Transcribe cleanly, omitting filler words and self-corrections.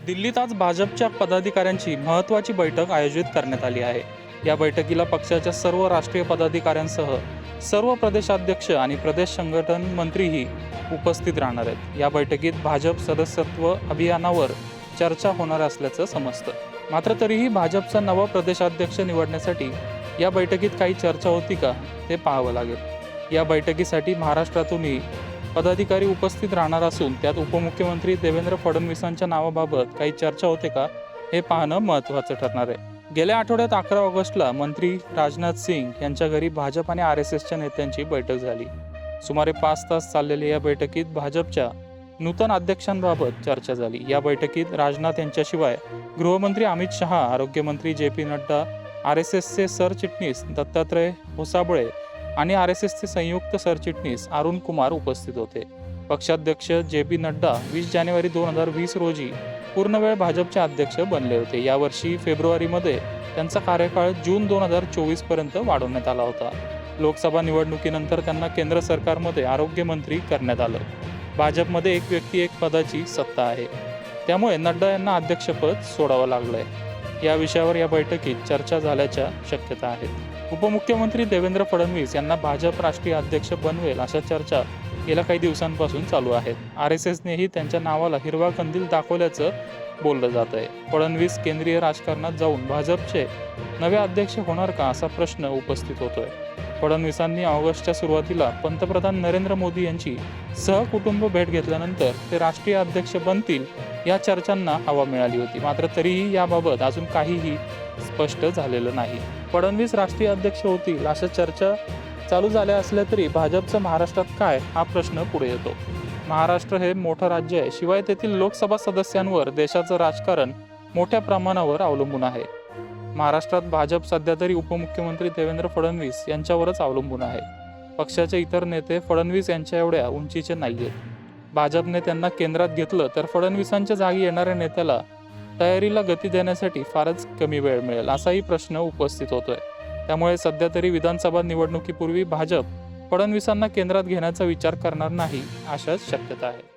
दिल्लीत आज भाजपच्या पदाधिकाऱ्यांची महत्त्वाची बैठक आयोजित करण्यात आली आहे. या बैठकीला पक्षाच्या सर्व राष्ट्रीय पदाधिकाऱ्यांसह सर्व प्रदेशाध्यक्ष आणि प्रदेश संघटन मंत्रीही उपस्थित राहणार आहेत. या बैठकीत भाजप सदस्यत्व अभियानावर चर्चा होणार असल्याचं समजतं. मात्र तरीही भाजपचा नवा प्रदेशाध्यक्ष निवडण्यासाठी या बैठकीत काही चर्चा होती का ते पाहावं लागेल. या बैठकीसाठी महाराष्ट्रातूनही पदाधिकारी उपस्थित राहणार असून त्यात उपमुख्यमंत्री देवेंद्र फडणवीसांच्या नावाबाबत काही चर्चा होते का हे पाहणं महत्त्वाचं ठरणार आहे. गेल्या आठवड्यात 11 ऑगस्टला मंत्री राजनाथ सिंग यांच्या घरी भाजप आणि RSSच्या नेत्यांची बैठक झाली. सुमारे 5 तास चाललेल्या या बैठकीत भाजपच्या नूतन अध्यक्षांबाबत चर्चा झाली. या बैठकीत राजनाथ यांच्याशिवाय गृहमंत्री अमित शहा, आरोग्यमंत्री JP नड्डा, RSSचे सरचिटणीस दत्तात्रय होसाबळे आणि RSSचे संयुक्त सरचिटणीस अरुण कुमार उपस्थित होते. पक्षाध्यक्ष JP नड्डा 20 जानेवारी 2020 रोजी पूर्णवेळ भाजपचे अध्यक्ष बनले होते. यावर्षी फेब्रुवारीमध्ये त्यांचा कार्यकाळ जून 2024 पर्यंत वाढवण्यात आला होता. लोकसभा निवडणुकीनंतर त्यांना केंद्र सरकारमध्ये आरोग्यमंत्री करण्यात आलं. भाजपमध्ये एक व्यक्ती एक पदाची सत्ता आहे, त्यामुळे नड्डा यांना अध्यक्षपद सोडावं लागलंय. या विषयावर या बैठकीत चर्चा झाल्याच्या शक्यता आहेत. उपमुख्यमंत्री देवेंद्र फडणवीस यांना भाजप राष्ट्रीय अध्यक्ष बनवेल अशा चर्चा गेल्या काही दिवसांपासून चालू आहेत. RSSनेही त्यांच्या नावाला हिरवा कंदील दाखवल्याचं बोललं जात आहे. फडणवीस केंद्रीय राजकारणात जाऊन भाजपचे नवे अध्यक्ष होणार का असा प्रश्न उपस्थित होतोय. फडणवीसांनी ऑगस्टच्या सुरुवातीला पंतप्रधान नरेंद्र मोदी यांची सहकुटुंब भेट घेतल्यानंतर ते राष्ट्रीय अध्यक्ष बनतील या चर्चांना हवा मिळाली होती. मात्र तरीही याबाबत अजून काहीही स्पष्ट झालेलं नाही. फडणवीस राष्ट्रीय अध्यक्ष होतील अशा चर्चा चालू झाल्या असल्या तरी भाजपचं महाराष्ट्रात काय हा प्रश्न पुढे येतो. महाराष्ट्र हे मोठं राज्य आहे, शिवाय तेथील लोकसभा सदस्यांवर देशाचं राजकारण मोठ्या प्रमाणावर अवलंबून आहे. महाराष्ट्रात भाजप सध्या तरी उपमुख्यमंत्री देवेंद्र फडणवीस यांच्यावरच अवलंबून आहे. पक्षाचे इतर नेते फडणवीस यांच्या एवढ्या उंचीचे नाहीयेत. भाजपने त्यांना केंद्रात घेतलं तर फडणवीसांच्या जागी येणाऱ्या नेत्याला तयारीला गती देण्यासाठी फारच कमी वेळ मिळेल असाही प्रश्न उपस्थित होतोय. त्यामुळे सध्या तरी विधानसभा निवडणुकीपूर्वी भाजप फडणवीसांना केंद्रात घेण्याचा विचार करणार नाही अशाच शक्यता आहे.